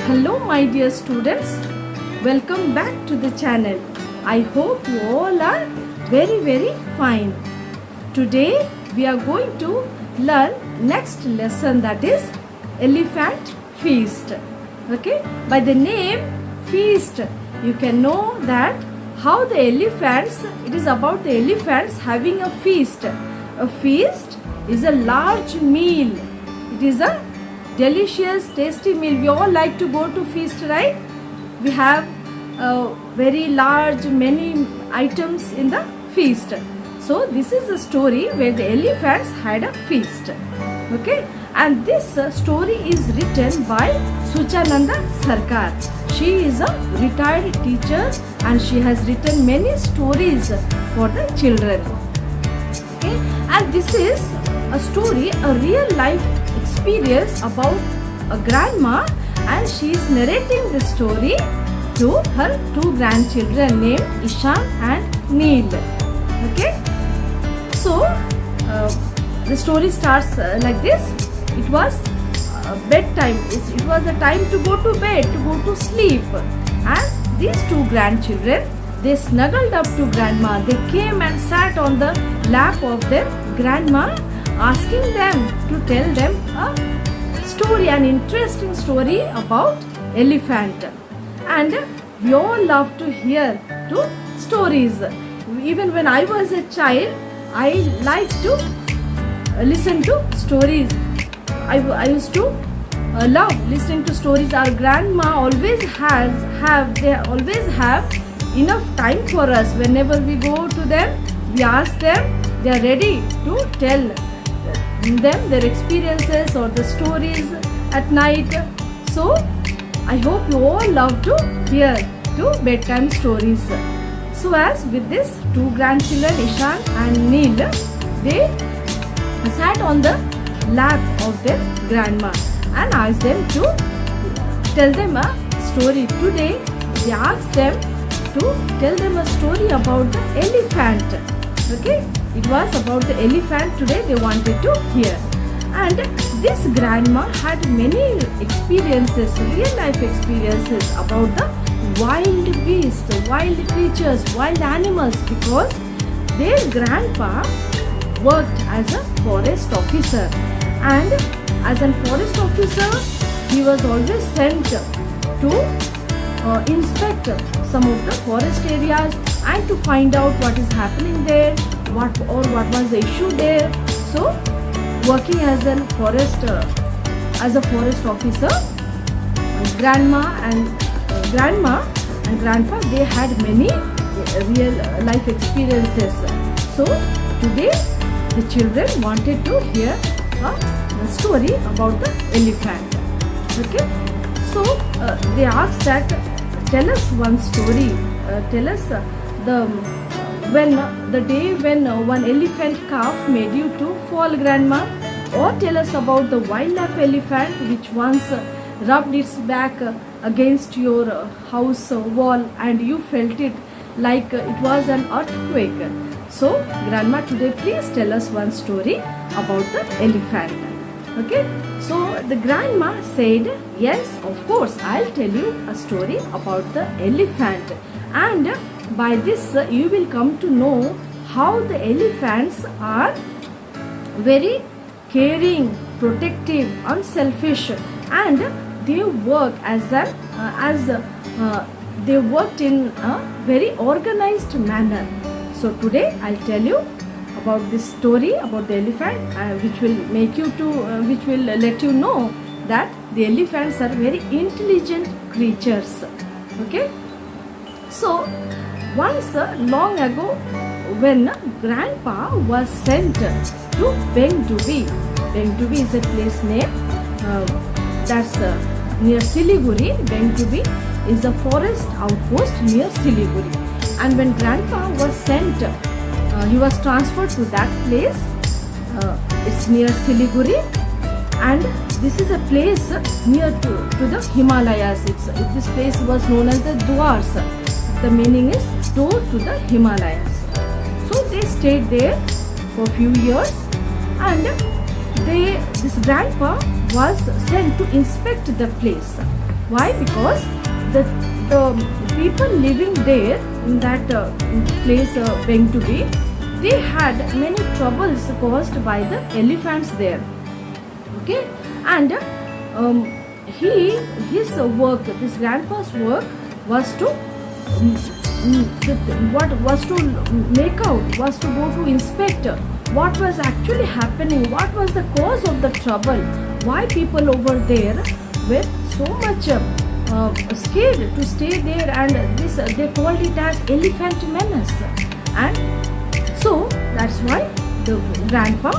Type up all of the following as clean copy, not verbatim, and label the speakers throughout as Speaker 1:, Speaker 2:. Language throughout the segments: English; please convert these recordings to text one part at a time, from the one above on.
Speaker 1: Hello my dear students, welcome back to the channel. I hope you all are very fine. Today we are going to learn next lesson, that is elephant feast. Okay, by the name feast you can know that how the elephants, it is about the elephants having a feast. A feast is a large meal. It is a delicious, tasty meal. We all like to go to feast, right? We have very large, many items in the feast. So this is a story where the elephants had a feast. Okay, and this story is written by Suchananda Sarkar. She is a retired teacher and she has written many stories for the children. Okay, and this is a story, a real life experience about a grandma, and she is narrating the story to her two grandchildren named Ishan and Neel. Okay, so the story starts like this. It was bedtime. It was the time to go to bed, to go to sleep, and these two grandchildren, they snuggled up to grandma. They came and sat on the lap of their grandma, asking them to tell them a story, an interesting story about elephant. And we all love to hear stories. Even when I was a child, I liked to listen to stories. I used to love listening to stories. Our grandma always they always have enough time for us. Whenever we go to them, we ask them, they are ready to tell them their experiences or the stories at night. So I hope you all love to hear bedtime stories. So as with this two grandchildren, Ishan and Neel, they sat on the lap of their grandma and asked them to tell them a story. Today they asked them to tell them a story about the elephant. Okay, it was about the elephant today they wanted to hear. And this grandma had many experiences, real life experiences about the wild beasts, wild creatures, wild animals, because their grandpa worked as a forest officer, and as a forest officer he was always sent to inspect some of the forest areas and to find out what is happening there, what was the issue there. So working as a forest officer, grandma and grandpa, they had many real life experiences. So today the children wanted to hear a story about the elephant. Okay, so they asked that, tell us one story. Tell us the day when one elephant calf made you to fall, grandma, or tell us about the wildlife elephant which once rubbed its back against your house wall and you felt it like it was an earthquake. So grandma, today please tell us one story about the elephant. Okay, so the grandma said, yes, of course, I'll tell you a story about the elephant, and by this you will come to know how the elephants are very caring, protective, unselfish, and they work they worked in a very organized manner. So today I'll tell you about this story about the elephant, which will let you know that the elephants are very intelligent creatures. Okay, so once long ago, when grandpa was sent to Bengdubi. Bengdubi is a place name that's near Siliguri. Bengdubi is a forest outpost near Siliguri. And when grandpa was sent, he was transferred to that place. It's near Siliguri, and this is a place near to the Himalayas. This place was known as the Dwars. The meaning is door to the Himalayas. So they stayed there for a few years, and this grandpa was sent to inspect the place. Why? Because the people living there in that place, Bengdubi, they had many troubles caused by the elephants there. Okay, and his work, this grandpa's work, was to go to inspect what was actually happening, what was the cause of the trouble, why people over there were so much scared to stay there, and this they called it as elephant menace. And so that's why the grandpa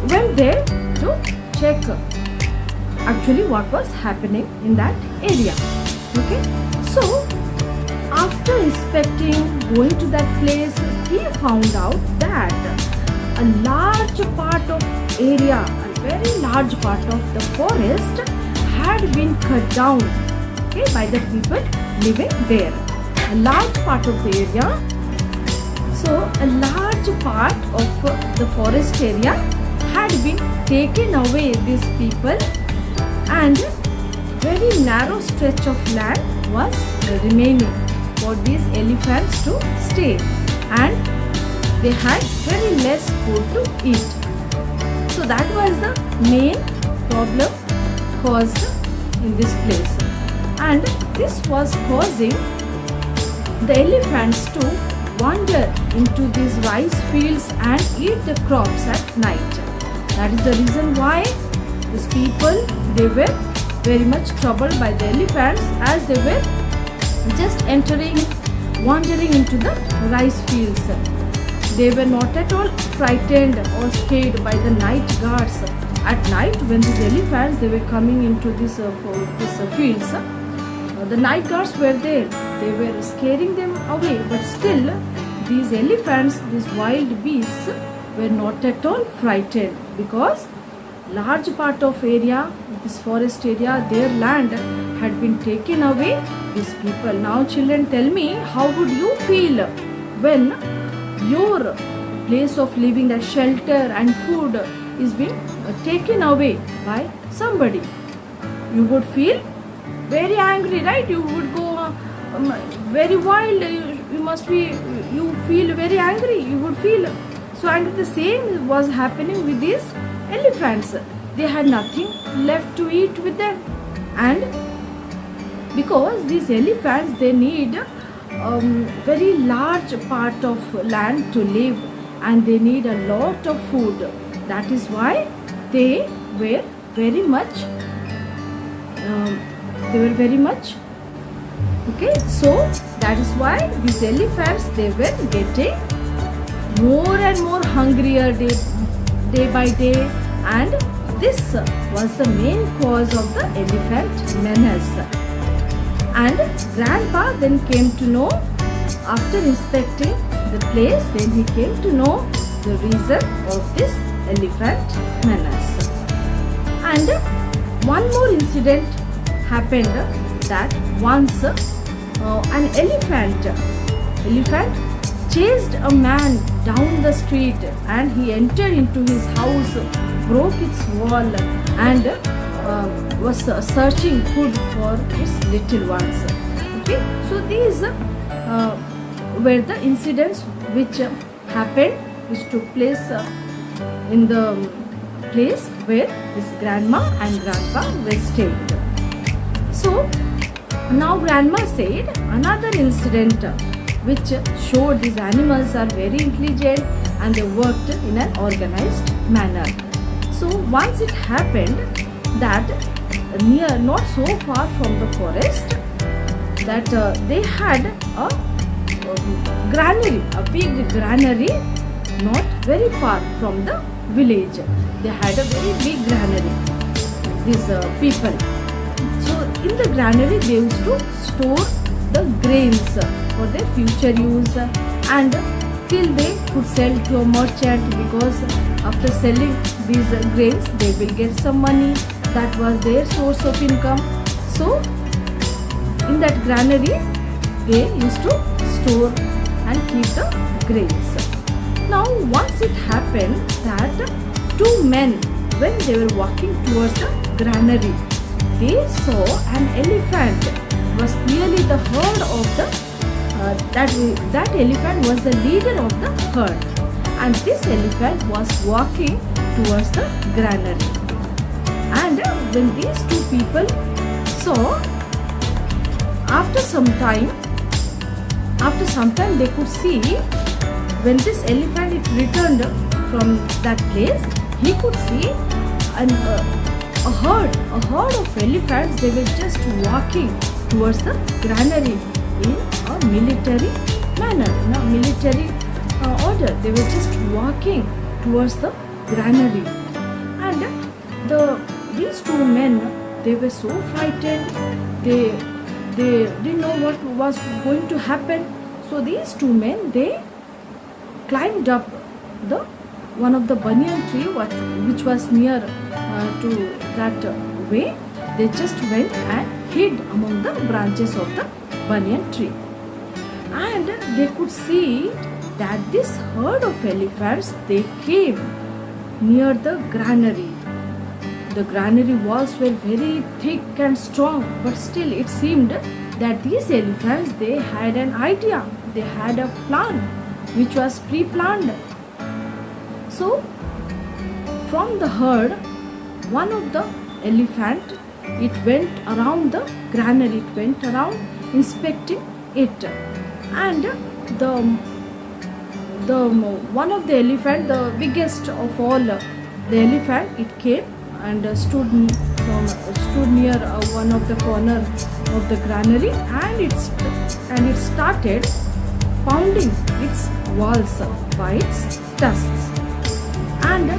Speaker 1: went there to check actually what was happening in that area. Okay, so after inspecting, going to that place, he found out that a large part of area, a very large part of the forest had been cut down, okay, by the people living there. A large part of the area. So a large part of the forest area had been taken away, these people, and very narrow stretch of land was remaining for these elephants to stay, and they had very less food to eat. So that was the main problem caused in this place, and this was causing the elephants to wander into these rice fields and eat the crops at night. That is the reason why these people, they were very much troubled by the elephants, as they were just wandering into the rice fields. They were not at all frightened or scared by the night guards. At night, when these elephants, they were coming into this fields, the night guards were there. They were scaring them away, but still these elephants, these wild beasts, were not at all frightened, because large part of area, this forest area, their land had been taken away, these people. Now children, tell me, how would you feel when your place of living, the shelter and food, is being taken away by somebody? You would feel very angry, right? You would go very wild. You feel very angry. You would feel so angry. The same was happening with these elephants. They had nothing left to eat with them, and because these elephants, they need very large part of land to live, and they need a lot of food. That is why they were very much okay. So that is why these elephants, they were getting more and more hungrier day by day, and this was the main cause of the elephant menace. And grandpa then came to know, after inspecting the place, then he came to know the reason of this elephant menace. And one more incident happened, that once an elephant chased a man down the street, and he entered into his house, broke its wall, and was searching food for its little ones. Okay, so these were the incidents which happened, which took place in the place where this grandma and grandpa were staying. So now grandma said another incident which showed these animals are very intelligent and they worked in an organized manner. So once it happened that not so far from the forest, that they had a granary, a big granary, not very far from the village. They had a very big granary, these people. So in the granary, they used to store the grains for their future use, and till they could sell to a merchant, because after selling these grains, they will get some money. That was their source of income. So in that granary, they used to store and keep the grains. Now once it happened that two men, when they were walking towards the granary, they saw an elephant. It was clearly the herd of the that elephant was the leader of the herd, and this elephant was walking towards the granary. And when these two people saw, after some time they could see, when this elephant it returned from that place, he could see a herd of elephants. They were just walking towards the granary in a military manner, in a military order. They were just walking towards the granary, and these two men, they were so frightened. They didn't know what was going to happen. So these two men, they climbed up one of the banyan tree which was near to that way. They just went and hid among the branches of the banyan tree, and they could see that this herd of elephants, they came near the granary. The granary walls were very thick and strong, but still it seemed that these elephants, they had an idea, they had a plan which was pre-planned. So from the herd, one of the elephant, it went around the granary, it went around inspecting it, and the one of the elephant, the biggest of all the elephant, it came and stood near one of the corner of the granary, and it started pounding its walls by its tusks, and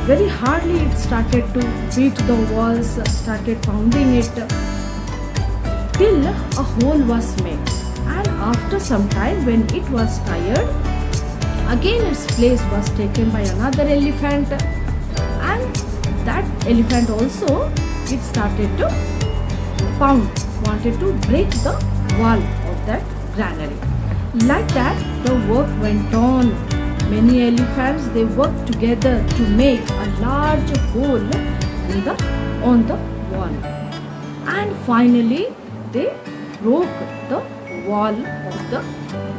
Speaker 1: very hardly it started to beat the walls, started pounding it till a hole was made. And after some time, when it was tired, again its place was taken by another elephant, and that elephant also, it started to pound, wanted to break the wall of that granary. Like that, the work went on. Many elephants, they worked together to make a large hole on the wall, and finally they broke the wall of the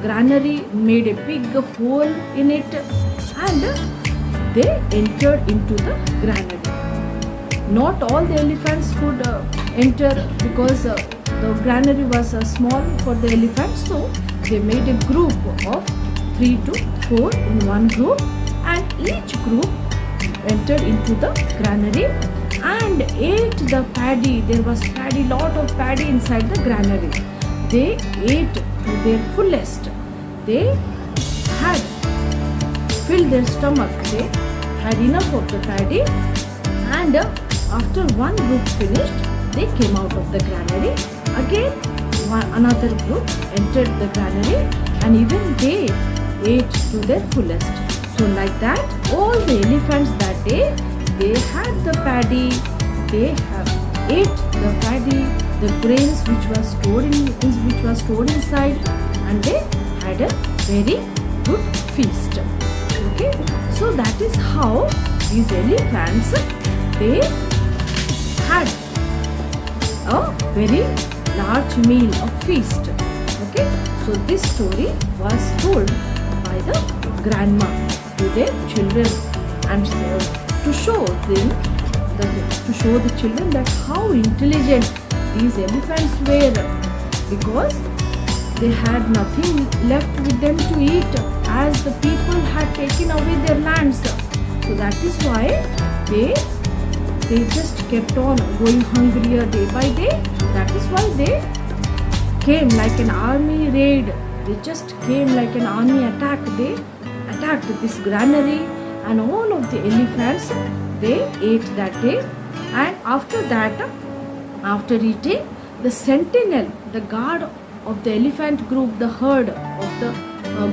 Speaker 1: granary, made a big hole in it, and they entered into the granary. Not all the elephants could enter, because the granary was small for the elephants, so they made a group of 3 to 4 in one group, and each group entered into the granary and ate the paddy. There was paddy, lot of paddy inside the granary. They ate to their fullest. They had filled their stomach. They had enough of the paddy, and after one group finished, they came out of the granary. Again, another group entered the granary, and even they ate to their fullest. So like that, all the elephants that day, they had the paddy, they have ate the paddy, the grains which was stored inside, and they had a very good feast. Okay, so that is how these elephants, they had a very large meal, a feast. Okay, so this story was told by the grandma to their children, and to show the children that how intelligent these elephants were, because they had nothing left with them to eat, as the people had taken away their lands. So that is why they just kept on going hungrier day by day. That is why they came like an army raid. They just came like an army attack. They attacked this granary, and all of the elephants, they ate that day. And after that, after eating, the sentinel, the guard of the elephant group, the herd of the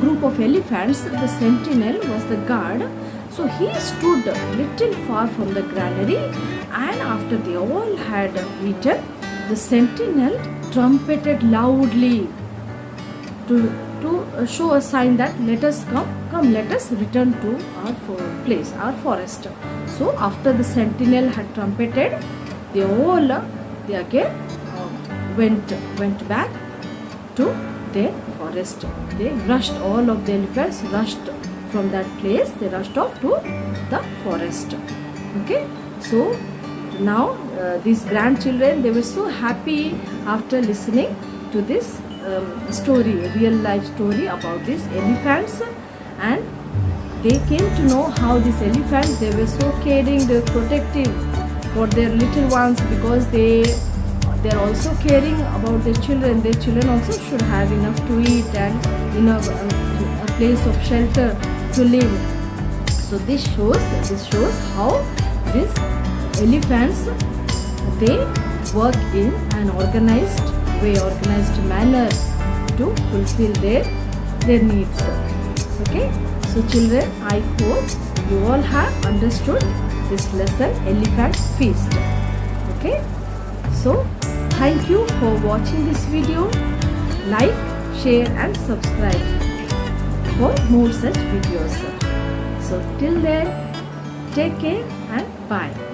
Speaker 1: group of elephants, the sentinel was the guard. So he stood little far from the granary, and after they all had eaten, the sentinel trumpeted loudly to show a sign that let us come, let us return to our place, our forest. So after the sentinel had trumpeted, they all they again went back to their forest. They rushed, all of the elephants rushed from that place. They rushed off to the forest. Okay, so now these grandchildren, they were so happy after listening to this story, real life story about these elephants, and they came to know how these elephants, they were so caring, they were protective for their little ones, because they're also caring about their children. Their children also should have enough to eat and a place of shelter to live. So this shows how these elephants, they work in an organized manner to fulfill their needs. Okay, so children, I hope you all have understood this lesson, Elephant Feast. Okay, so thank you for watching this video. Like, share and subscribe for more such videos. So till then, take care and bye.